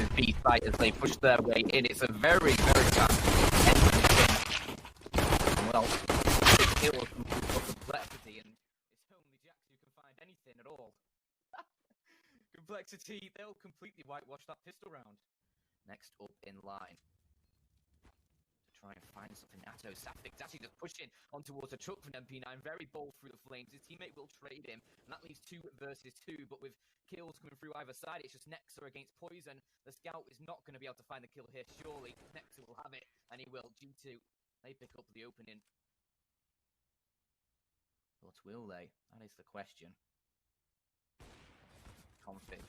versus B site as they push their way in. It's a very, very fast. Well, it was complexity, and it's only Jax who can find anything at all. Complexity, they'll completely whitewash that pistol round. Next up in line. Try and find something. Nato Safix actually just pushing on towards the truck from MP9, very bold through the flames. His teammate will trade him, and that leaves 2 versus 2, but with kills coming through either side, it's just Nexa against Poison. The scout is not going to be able to find the kill here, surely. Nexa will have it, and he will. G2, they pick up the opening. But will they? That is the question. Config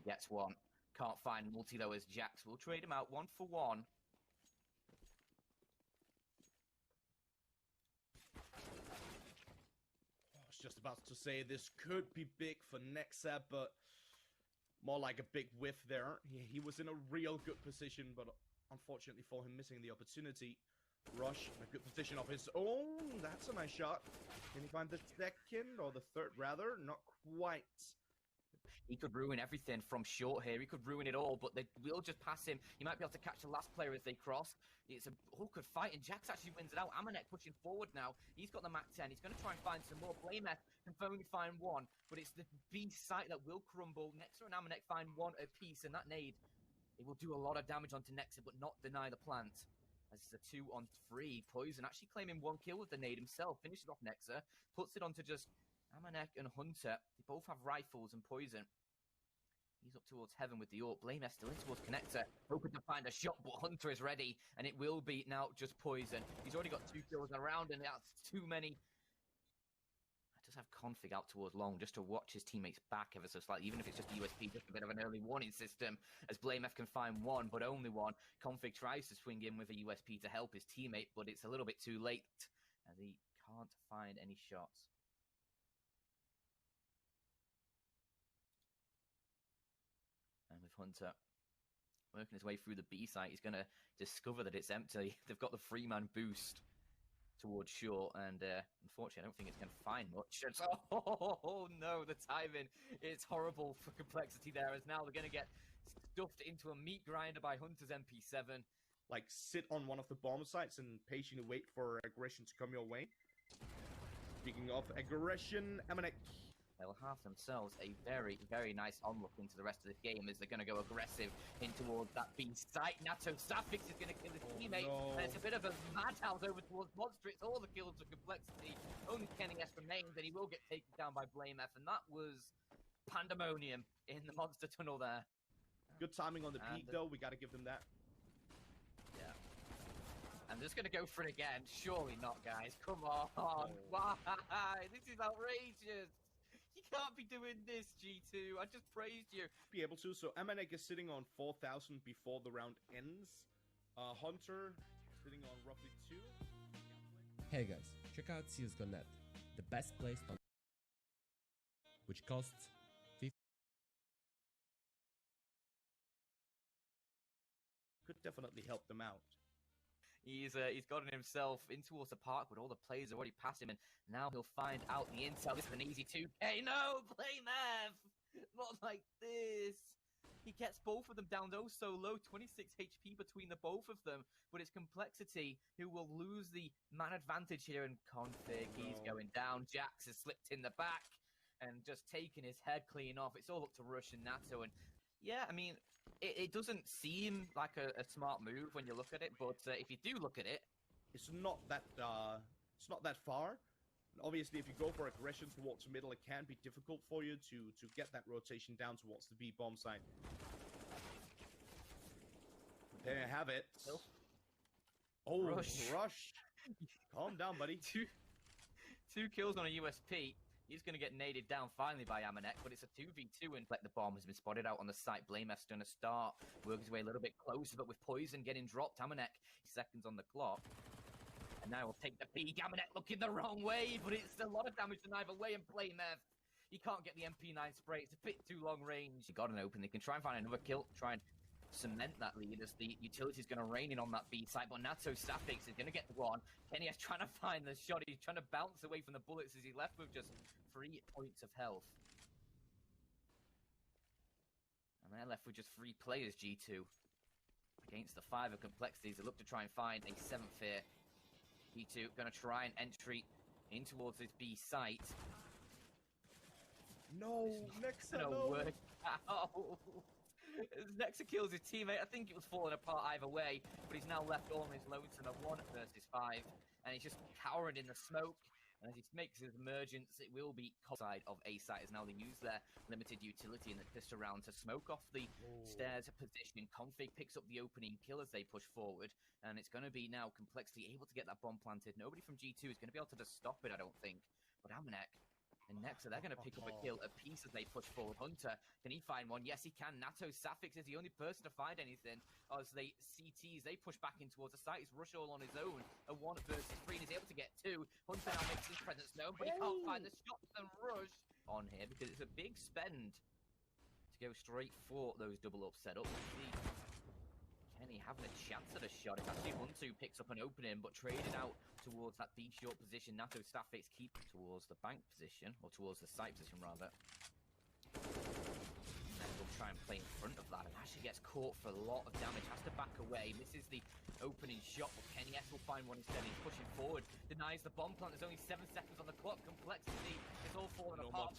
gets one. Can't find multi though as Jax will trade him out 1 for 1. Just about to say this could be big for Nexa, but more like a big whiff there. He was in a real good position, but unfortunately for him, missing the opportunity. Rush in a good position of his own. That's a nice shot. Can he find the second or the third rather? Not quite. He could ruin everything from short here. He could ruin it all, but they will just pass him. He might be able to catch the last player as they cross. It's a good fight, and Jax actually wins it out. Amanek pushing forward now. He's got the Mac 10. He's going to try and find some more. Blamer can only find 1, but it's the B site that will crumble. Nexa and Amanek find 1 apiece, and that nade, it will do a lot of damage onto Nexa, but not deny the plant. As it's a 2-on-3. Poison actually claiming 1 kill with the nade himself. Finishes off Nexa, puts it onto just Amanek and Hunter. They both have rifles and Poison. He's up towards heaven with the AWP. Blame still in towards Connector. Hoping to find a shot, but Hunter is ready. And it will be now just Poison. He's already got 2 kills around, and that's too many. I just have Config out towards long just to watch his teammates back ever so slightly. Even if it's just USP, just a bit of an early warning system. As Blame can find 1, but only 1. Config tries to swing in with a USP to help his teammate, but it's a little bit too late. As he can't find any shots. Hunter working his way through the B site, he's going to discover that it's empty. They've got the 3-man boost towards short, and unfortunately I don't think it's going to find much. Oh no, the timing is horrible for Complexity there, as now they're going to get stuffed into a meat grinder by Hunter's MP7. Like, sit on one of the bomb sites and patiently wait for aggression to come your way. Speaking of aggression, Amanek, they'll have themselves a very, very nice onlook into the rest of this game as they're going to go aggressive in towards that B site. Nato Safix is going to kill his teammate. No. And it's a bit of a madhouse over towards Monster. It's all the kills for Complexity. Only Kenny S remains, and he will get taken down by Blame F. And that was pandemonium in the Monster Tunnel there. Good timing on the peak, though. We got to give them that. Yeah. I'm just going to go for it again. Surely not, guys. Come on. Oh. Why? This is outrageous. You can't be doing this, G2. I just praised you. Be able to. So Amanek is sitting on 4,000 before the round ends. Hunter sitting on roughly 2. Hey guys, check out CSGO.net, the best place on which costs could definitely help them out. He's gotten himself in towards the park, but all the players have already passed him, and now he'll find out the intel. This is an easy 2K. No, Blame F! Not like this. He gets both of them down so low, 26 HP between the both of them, but it's Complexity who will lose the man advantage here in Config. He's going down. Jax has slipped in the back and just taking his head clean off. It's all up to Rush and Nato, and yeah, I mean, it doesn't seem like a smart move when you look at it, but if you do look at it, it's not that far. Obviously, if you go for aggression towards the middle, it can be difficult for you to get that rotation down towards the B bomb site. There you have it. Nope. Oh, Rush. Calm down, buddy. Two kills on a USP. He's going to get naded down finally by Amanek, but it's a 2v2, and the bomb has been spotted out on the site. Blame F's going to start, work his way a little bit closer, but with Poison getting dropped, Amanek, seconds on the clock. And now we'll take the peak. Amanek looking the wrong way, but it's a lot of damage to either way, and Blame F, he can't get the MP9 spray. It's a bit too long range. He got an open. They can try and find another kill, try and cement that lead as the utility's going to rain in on that B site, but Nato Safix is going to get the one. Kenny is trying to find the shot. He's trying to bounce away from the bullets as he left with just 3 points of health. And they're left with just 3 players, G2. Against the 5 of complexities, they look to try and find a 7th here. G2 going to try an entry in towards this B site. No, Nexa, No no. work out. Nexa kills his teammate. I think it was falling apart either way, but he's now left all on his lonesome at 1 versus 5, and he's just cowering in the smoke. And as he makes his emergence, it will be side of A site as now they use their limited utility in this round to smoke off the stairs position. Config picks up the opening kill as they push forward, and it's going to be now Complexity able to get that bomb planted. Nobody from G2 is going to be able to just stop it, I don't think. But Amanek and Nexa, they're going to pick up a kill apiece as they push forward. Hunter, can he find one? Yes, he can. Nato Safix is the only person to find anything. As they CTs, they push back in towards the site. He's Rush all on his own. A 1 versus 3, and he's able to get 2. Hunter now makes his presence known, but he can't find the shots and Rush on here because it's a big spend to go straight for those double up setups. Kenny having a chance at a shot. It's actually Hunter who picks up an opening, but traded out towards that B short position. Nato Staffix keep towards the bank position, or towards the site position rather. And then we'll try and play in front of that, and actually gets caught for a lot of damage. Has to back away. Misses the opening shot, but Kenny S will find one instead. He's pushing forward, denies the bomb plant. There's only 7 seconds on the clock. Complexity is all falling apart.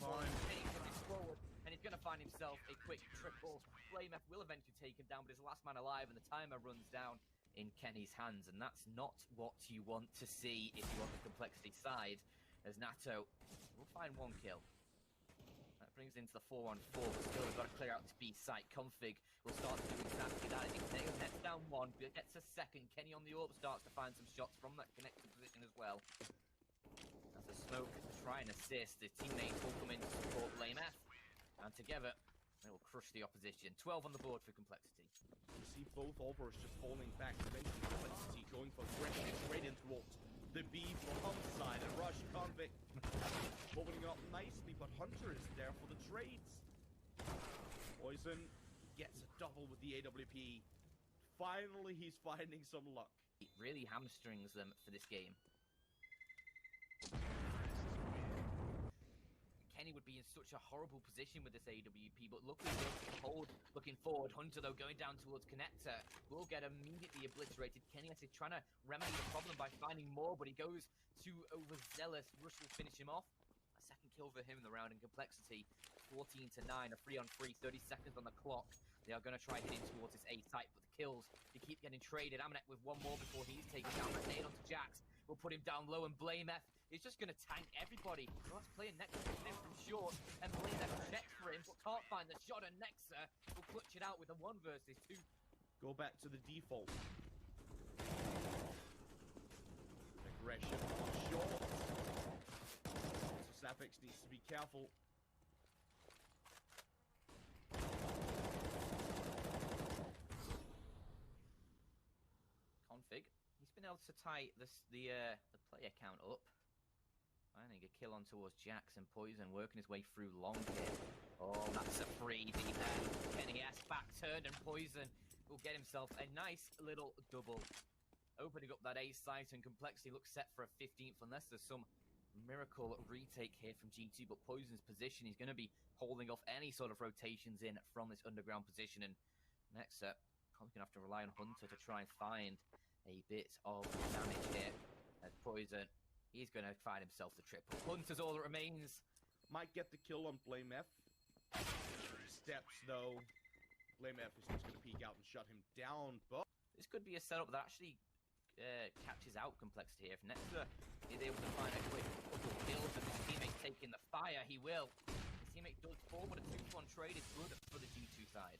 Kenny's pushing forward, and he's going to find himself a quick triple. Flameth will eventually take him down, but he's the last man alive, and the timer runs down in Kenny's hands, and that's not what you want to see if you want the Complexity side, as Nato will find 1 kill. That brings into the 4-on-4, but still we've got to clear out this B site. Config will start to do exactly that. He nets down 1, gets a 2nd. Kenny on the AWP starts to find some shots from that connected position as well. As the smoke to try and assist, his teammates will come in to support Flameth, and together they will crush the opposition. 12 on the board for Complexity. You see both overs just falling back. Eventually Complexity going for aggression straight in towards the B from Hunt's side. And Rush Convict opening up nicely, but Hunter is there for the trades. Poison gets a double with the AWP. Finally, he's finding some luck. It really hamstrings them for this game. Kenny would be in such a horrible position with this AWP, but luckily he'll hold looking forward. Hunter, though, going down towards Connector, will get immediately obliterated. Kenny is trying to remedy the problem by finding more, but he goes too overzealous. Rush will finish him off. A 2nd kill for him in the round in Complexity. 14-9, a 3-on-3, 30 seconds on the clock. They are going to try hitting towards this A site, but the kills, they keep getting traded. Amanek with 1 more before he's taken down. Grenade onto Jax. We'll put him down low, and Blameth is just going to tank everybody. The last player Nexa coming in from short, and Blameth checks for him, but can't find the shot, and Nexa will clutch it out with a 1 versus 2. Go back to the default. Aggression on short. So Safix needs to be careful. Config, he's been able to tie the player count up. Finding a kill on towards Jax, and Poison working his way through long here. Oh, that's a freebie there. Kenny S back turned, and Poison will get himself a nice little double. Opening up that A site, and Complexity looks set for a 15th unless there's some miracle retake here from G2, but Poison's position, he's going to be holding off any sort of rotations in from this underground position, and Nexa probably going to have to rely on Hunter to try and find a bit of damage here. As Poison, he's going to find himself the triple. Hunter's all that remains. Might get the kill on Blameth. Steps, though. Blameth is just going to peek out and shut him down, but This could be a setup that actually catches out Complexity here. If Nexa is able to find a quick couple of kills and his teammate taking the fire, he will. His teammate does fall, but a 2-1 trade is good for the G2 side.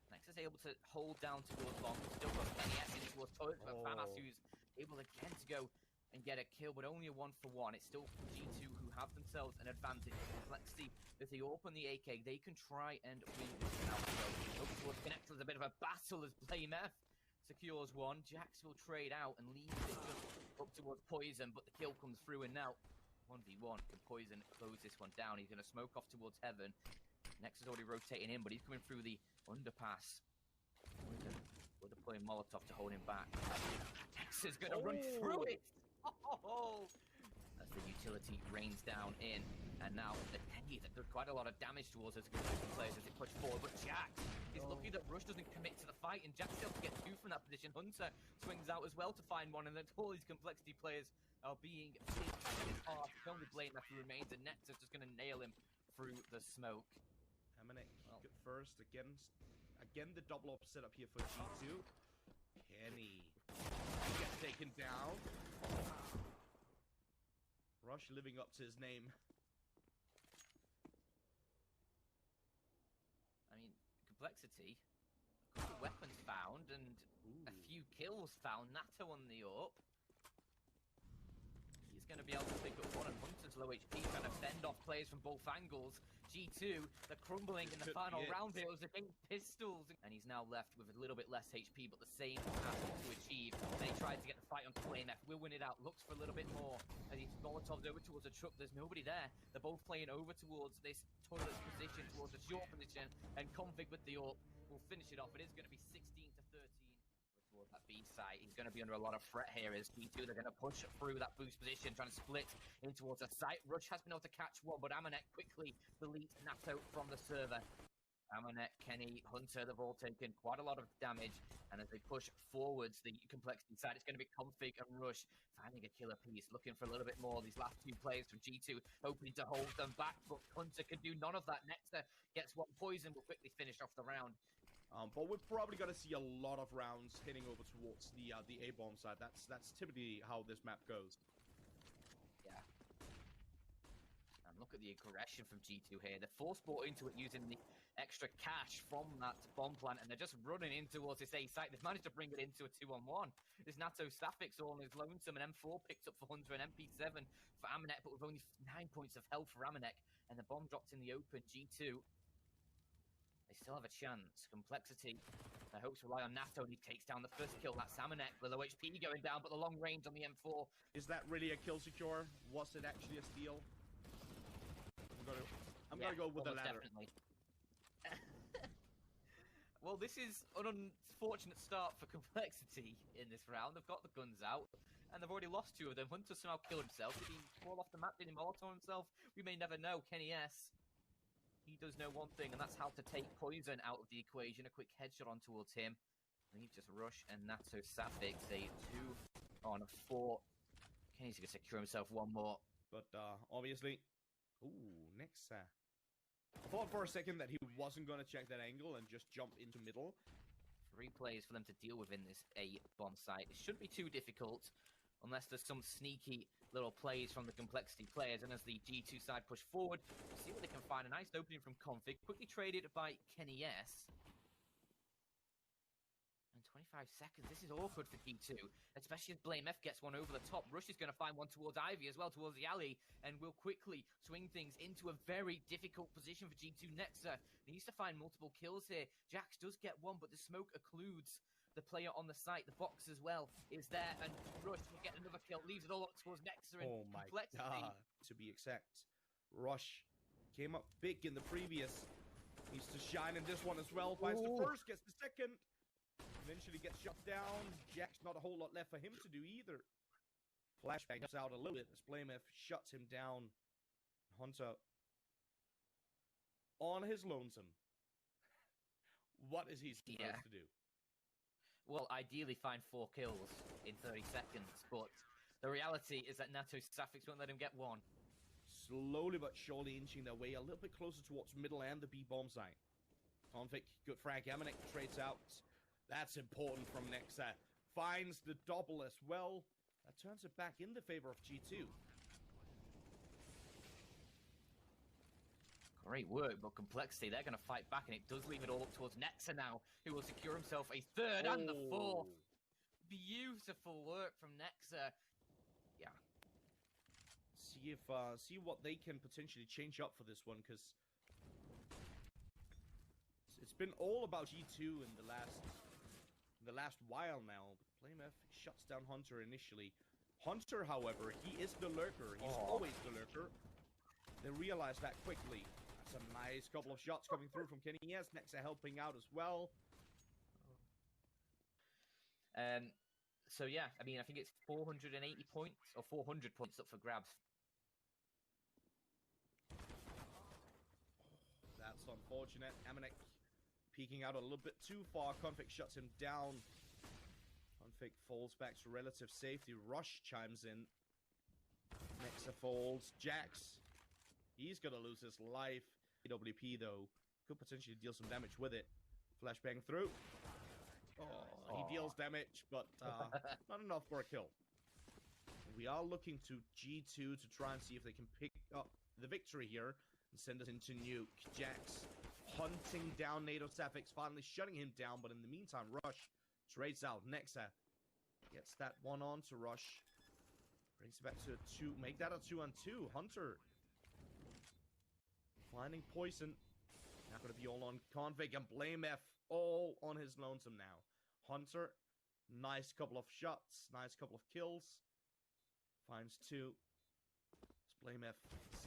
Nexa's able to hold down towards long. Still got Kenny S in towards Poison, but Famas, who's able again to go and get a kill, but only a 1-for-1. It's still G2 who have themselves an advantage. Complexity, if they open the AK, they can try and win this now. So over towards Connector, there's a bit of a battle as Blameth secures 1. Jax will trade out and leaves it just up towards Poison, but the kill comes through, and now 1v1. Can Poison close this one down? He's going to smoke off towards Heaven. Nexa's already rotating in, but he's coming through the underpass. We're deploying Molotov to hold him back. Nexa's going to run through it. Oh, as the utility rains down in. And now the Kenny that did quite a lot of damage towards those players as they push forward. But Jax is lucky that Rush doesn't commit to the fight, and Jax still to get two from that position. Hunter swings out as well to find one, and then all these complexity players are being hit in half. Only Blame who remains, and Nets are just going to nail him through the smoke. Amanek good first again the double up setup here for G2. Kenny gets taken down. Rush living up to his name. I mean, complexity, a couple of weapons found, and a few kills found. Nato on the up. He's going to be able to pick up one, and Hunter's low HP, trying to fend off players from both angles. G2, they're crumbling in the final round here. It was against pistols, and he's now left with a little bit less HP, but the same task to achieve. And he tried to get the fight on Flame F. Will win it out. Looks for a little bit more as he Molotovs over towards the truck. There's nobody there. They're both playing over towards this toilet position, towards the short position, and Config with the AWP will finish it off. It is going to be 16-13. Towards that B site, he's going to be under a lot of threat here as G2, they're going to push through that boost position, trying to split in towards the site. Rush has been able to catch one, but Amanek quickly deletes Nato from the server. Amanek, Kenny, Hunter, they've all taken quite a lot of damage, and as they push forwards the complexity side, it's going to be Config and Rush finding a killer piece, looking for a little bit more. These last two players from G2 hoping to hold them back, but Hunter can do none of that. Nexter gets one. Poison will quickly finish off the round. But we're probably going to see a lot of rounds hitting over towards the A-bomb side. That's typically how this map goes. Yeah. And look at the aggression from G2 here. They're force bought into it using the extra cash from that bomb plant, and they're just running in towards this A site. They've managed to bring it into a 2-on-1. This Nato Sapphics all is lonesome, and M4 picks up for Hunter and MP7 for Amanek, but with only 9 points of health for Amanek, and the bomb dropped in the open. G2, they still have a chance. Complexity, their hopes rely on Nato, and he takes down the first kill. That's Amanek with low HP going down, but the long range on the M4. Is that really a kill secure? Was it actually a steal? I'm gonna go with the latter. Definitely. Well, this is an unfortunate start for Complexity in this round. They've got the guns out, and they've already lost two of them. Hunter somehow killed himself. Did he fall off the map? Did he Molotov himself? We may never know. Kenny S, he does know one thing, and that's how to take Poison out of the equation. A quick headshot on towards him. Leave just Rush and Nato Sapphics. A 2-on-4. Kenny's going to secure himself one more. But obviously, next. I thought for a second that he wasn't going to check that angle and just jump into middle. 3 players for them to deal with in this A-bomb site. It shouldn't be too difficult, unless there's some sneaky little plays from the Complexity players. And as the G2 side push forward, see what they can find. A nice opening from Config, quickly traded by Kenny S. And 25 seconds, this is awkward for G2, especially as Blame F gets one over the top. Rush is going to find one towards Ivy as well, towards the alley, and will quickly swing things into a very difficult position for G2. Nexa needs to find multiple kills here. Jax does get one, but the smoke occludes the player on the site. The box as well is there, and Rush will get another kill, leaves it all up towards Nexa and Complexity. To be exact, Rush came up big in the previous. Needs to shine in this one as well. Finds the first, gets the second. Eventually gets shut down. Jack's not a whole lot left for him to do either. Flashbang out a little bit as Blame F shuts him down. Hunter on his lonesome. What is he supposed to do? Well, ideally find 4 kills in 30 seconds, but the reality is that Nato Sapphics won't let him get one. Slowly but surely inching their way a little bit closer towards middle and the B-bomb site. Config, good frag. Amanek trades out. That's important from Nexa. Finds the double as well. That turns it back in the favor of G2. Great work, but Complexity, they're going to fight back, and it does leave it all up towards Nexa now, who will secure himself a 3rd and the 4th. Beautiful work from Nexa. Yeah. See what they can potentially change up for this one, because it's been all about G2 in the last while now. Blame F shuts down Hunter initially. Hunter, however, he is the lurker. He's always the lurker. They realize that quickly. That's a nice couple of shots coming through from Kenny S. Nexa helping out as well. So yeah, I mean, I think it's 480 points or 400 points up for grabs That's unfortunate. Amanek peeking out a little bit too far. Config shuts him down. Config falls back to relative safety. Rush chimes in. Nexa falls. Jax. He's gonna lose his life. AWP though could potentially deal some damage with it. Flashbang through. Oh, he deals damage, but not enough for a kill. We are looking to G2 to try and see if they can pick up the victory here and send us into Nuke. Jax hunting down NATO Safix, finally shutting him down, but in the meantime, Rush trades out. Nexa gets that one on to Rush. Brings it back to a 2. Make that a 2-on-2. Hunter finding Poison. Not going to be all on Config and Blame F all on his lonesome now. Hunter, nice couple of shots, nice couple of kills. Finds 2. Blame F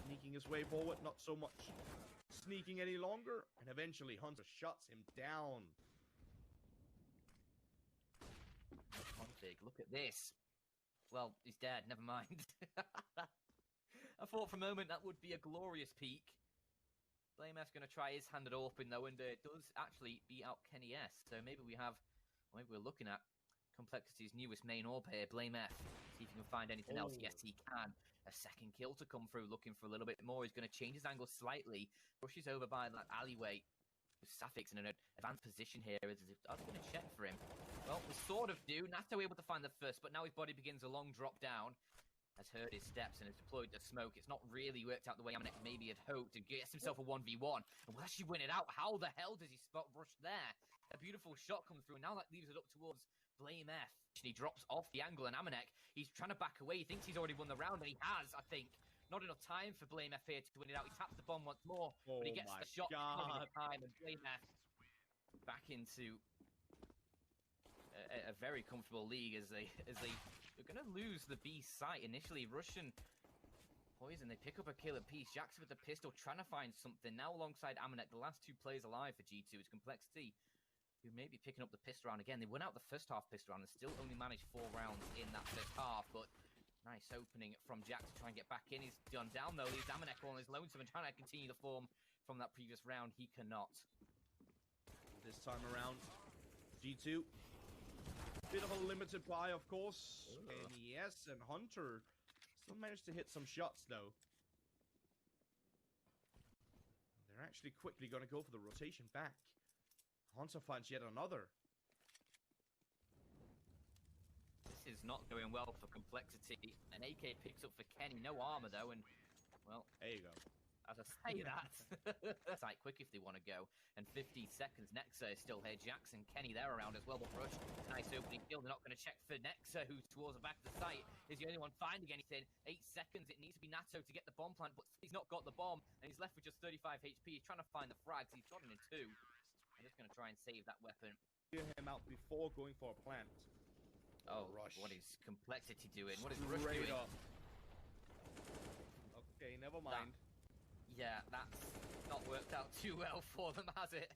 sneaking his way forward, not so much sneaking any longer, and eventually Hunter shuts him down. Config, look at this. Well, he's dead, never mind. I thought for a moment that would be a glorious peak. Blame F's going to try his hand at open though, and does actually beat out Kenny S. So maybe maybe we're looking at Complexity's newest main orb here, Blame F. See if he can find anything else. Yes, he can. A second kill to come through, looking for a little bit more. He's going to change his angle slightly. Rushes over by that alleyway. Safix in an advanced position here. I was going to check for him. Well, we sort of do. Nato able to find the first, but now his body begins a long drop down. Has heard his steps and has deployed the smoke. It's not really worked out the way Amanek maybe had hoped. And gets himself a 1v1. And will actually win it out. How the hell does he spot Rush there? A beautiful shot comes through. And now that leaves it up towards Blame F. He drops off the angle, and Amanek, he's trying to back away. He thinks he's already won the round, and he has, I think. Not enough time for Blame F here to win it out. He taps the bomb once more, but he gets the shot. Not enough time, and Blame F back into a very comfortable league as they're going to lose the B site initially. Russian Poison, they pick up a kill apiece. Jackson with the pistol, trying to find something. Now alongside Amanek, the last 2 players alive for G2 is Complexity, who may be picking up the pistol round again. They went out the first half pistol round and still only managed 4 rounds in that first half, but nice opening from Jack to try and get back in. He's done down though. Leaves Amanek on his lonesome and trying to continue the form from that previous round. He cannot. This time around, G2. Bit of a limited buy, of course. NES and Hunter still managed to hit some shots, though. They're actually quickly going to go for the rotation back. Hunter finds yet another. This is not going well for Complexity. An AK picks up for Kenny. No armor, though, and, well... There you go. As I say that, site quick if they want to go. And 50 seconds, Nexa is still here. Jackson, Kenny, they're around as well. But Rush, nice opening kill. They're not going to check for Nexa, who towards the back of the site is the only one finding anything. 8 seconds, it needs to be Nato to get the bomb plant, but he's not got the bomb, and he's left with just 35 HP. He's trying to find the frags. He's gotten in 2. I'm just going to try and save that weapon. Get him out before going for a plant. Oh, Rush. What is Complexity doing? What is Rush doing? Up. Okay, never mind. Yeah, that's not worked out too well for them, has it?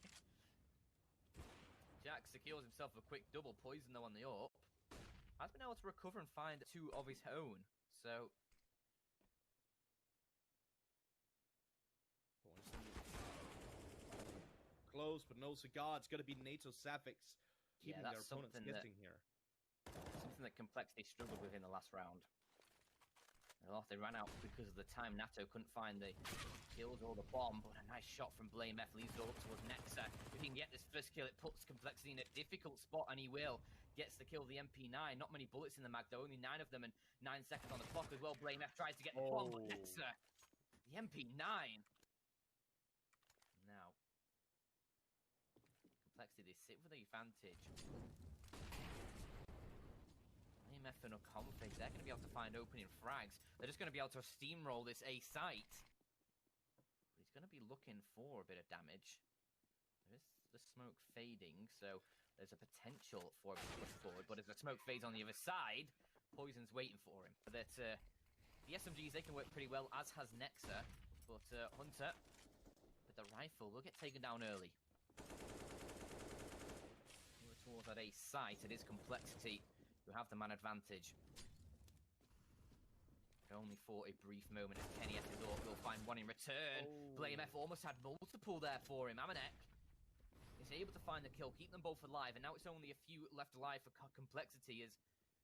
Jack secures himself a quick double. Poison, though, on the AWP. Has been able to recover and find 2 of his own. So... Close, but no cigar. It's going to be NATO Safix keeping their opponents guessing here. Something that Complexity struggled with in the last round. Well, they ran out because of the time. Nato couldn't find the kills or the bomb, but a nice shot from Blame F leaves it all up towards Nexa. If he can get this first kill, it puts Complexity in a difficult spot, and he will. Gets the kill, the MP9. Not many bullets in the mag, though. Only 9 of them, and 9 seconds on the clock as well. Blame F tries to get the bomb, but Nexa, the MP9. Now, Complexity, they sit with the advantage. F and a config, they're going to be able to find opening frags. They're just going to be able to steamroll this A site. But he's going to be looking for a bit of damage. There is the smoke fading, so there's a potential for a push forward. But as the smoke fades on the other side, Poison's waiting for him. But the SMGs, they can work pretty well, as has Nexa. But Hunter, with the rifle, will get taken down early. Towards that A site, it is Complexity who have the man advantage. Only for a brief moment as Kenny S is off. Will find one in return. Blame F almost had multiple there for him. Amanek is able to find the kill, keep them both alive, and now it's only a few left alive for Complexity, as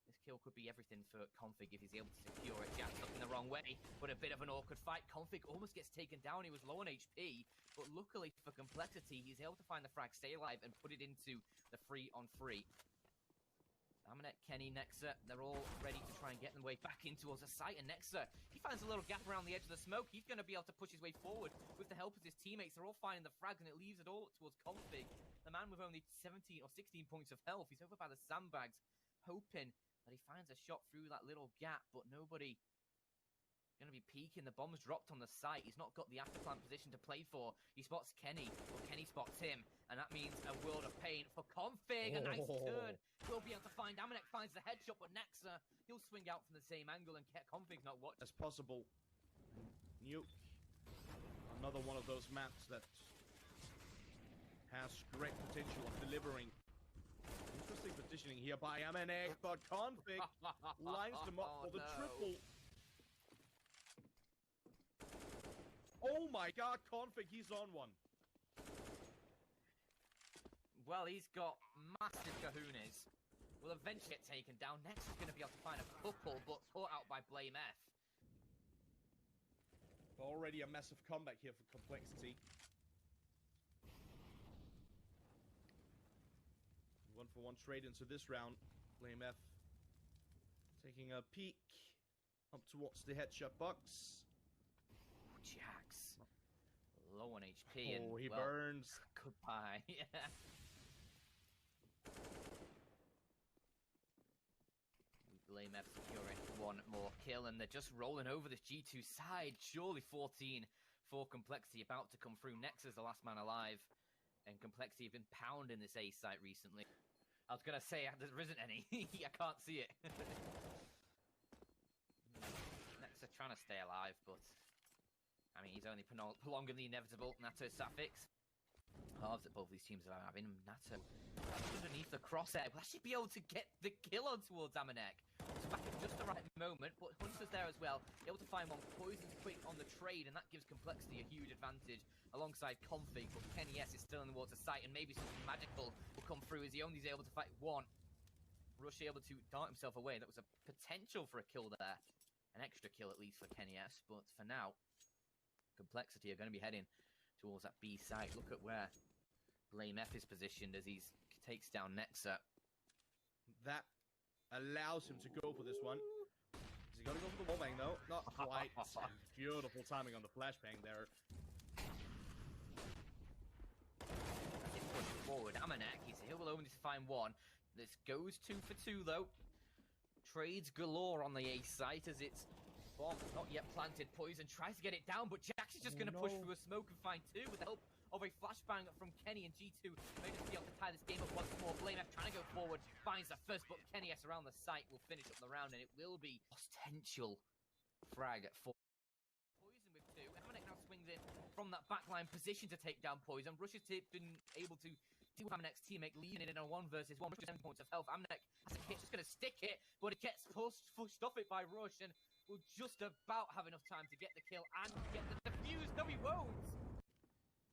this kill could be everything for Config if he's able to secure it. Jack's looking the wrong way, but a bit of an awkward fight. Config almost gets taken down. He was low on HP, but luckily for Complexity, he's able to find the frag, stay alive, and put it into the 3-on-3. Amanek, Kenny, Nexa, they're all ready to try and get their way back in towards the site. And Nexa, he finds a little gap around the edge of the smoke. He's going to be able to push his way forward with the help of his teammates. They're all finding the frags, and it leaves it all towards Config. The man with only 17 or 16 points of health. He's over by the sandbags, hoping that he finds a shot through that little gap, but nobody going to be peeking. The bomb's dropped on the site. He's not got the afterplant position to play for. He spots Kenny, but Kenny spots him, and that means a world of pain for Config. A nice turn. Will be able to find Amanek, finds the headshot, but Nexa, he'll swing out from the same angle, and Config's not watching. As possible. Nuke. Another one of those maps that has great potential of delivering. Interesting positioning here by Amanek, but Config lines them up for the triple. Oh my god, Config, he's on one. Well, he's got massive kahunas. Will eventually get taken down. Next is going to be able to find a couple, but caught out by Blame F. Already a massive comeback here for Complexity. 1-for-1 trade into this round. Blame F taking a peek up towards the headshot box. Jax. Low on HP. Oh, and, he well, burns. Goodbye. Yeah. Blame F securing one more kill, and they're just rolling over this G2 side. Surely 14 for Complexity about to come through. Nexa's the last man alive, and Complexity have been pounding this A site recently. I was going to say, there isn't any. I can't see it. Nexa trying to stay alive, but I mean, he's only prolonging the inevitable. Nato Safix. Halves that both these teams are having. Nato underneath the crosshair will actually be able to get the kill on towards Amanek. It's back at just the right moment, but Hunter's there as well. Able to find one. Poison's quick on the trade, and that gives Complexity a huge advantage alongside Config. But Kenny S is still in the water site, and maybe something magical will come through as he only is able to fight one. Rush able to dart himself away. That was a potential for a kill there. An extra kill at least for Kenny S, but for now, Complexity are going to be heading towards that B site. Look at where Blame F is positioned as he takes down Nexa. That allows him to go for this one. Is he going to go for the wallbang though? Not quite. Beautiful timing on the flashbang there. It's pushed forward. Amanek, he will only find one. This goes 2 for 2 though. Trades galore on the A site as it's bomb not yet planted. Poison tries to get it down, but Jax is just going to push through a smoke and find two with the help of a flashbang from Kenny, and G2 may just be able to tie this game up once more. Blame F trying to go forward, finds the first, but Kenny S around the site will finish up the round, and it will be potential frag for Poison with two. Amanek now swings in from that backline position to take down Poison. Rush has been able to do Amanek's teammate, leaving it in a 1 versus 1. Rush 7 points of health. Amanek has a hit, just going to stick it, but it gets pushed off it by Rush, and will just about have enough time to get the kill and get the defuse. No, he won't.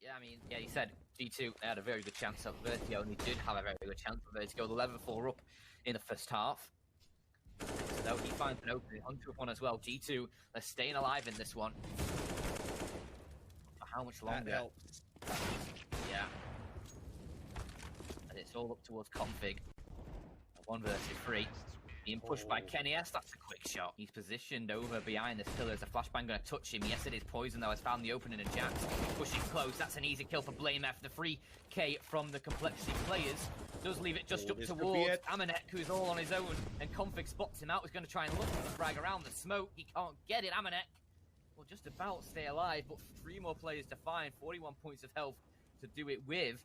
Yeah, I mean, yeah, he said G2 they had a very good chance at Vertigo, and they did have a very good chance at Vertigo. The 11-4 up in the first half. So he finds an opening. Hunter with one as well. G2, they're staying alive in this one. For how much longer? That helps. Yeah. And it's all up towards Config. 1 versus 3. Being pushed by Kenny S, that's a quick shot. He's positioned over behind this pillar. Is a flashbang going to touch him? Yes, it is. Poison, though, has found the opening, and Jax pushing close. That's an easy kill for Blame F. The 3K from the Complexity players does leave it just up towards Amanek, who's all on his own, and Config spots him out. He's going to try and look for the frag around the smoke. He can't get it. Amanek will just about stay alive, but 3 more players to find. 41 points of health to do it with.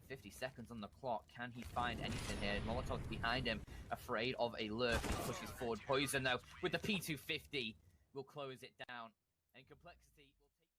50 seconds on the clock. Can he find anything here? Molotov's behind him, afraid of a lurk. He pushes forward. Poison, though, with the P250, will close it down. And Complexity...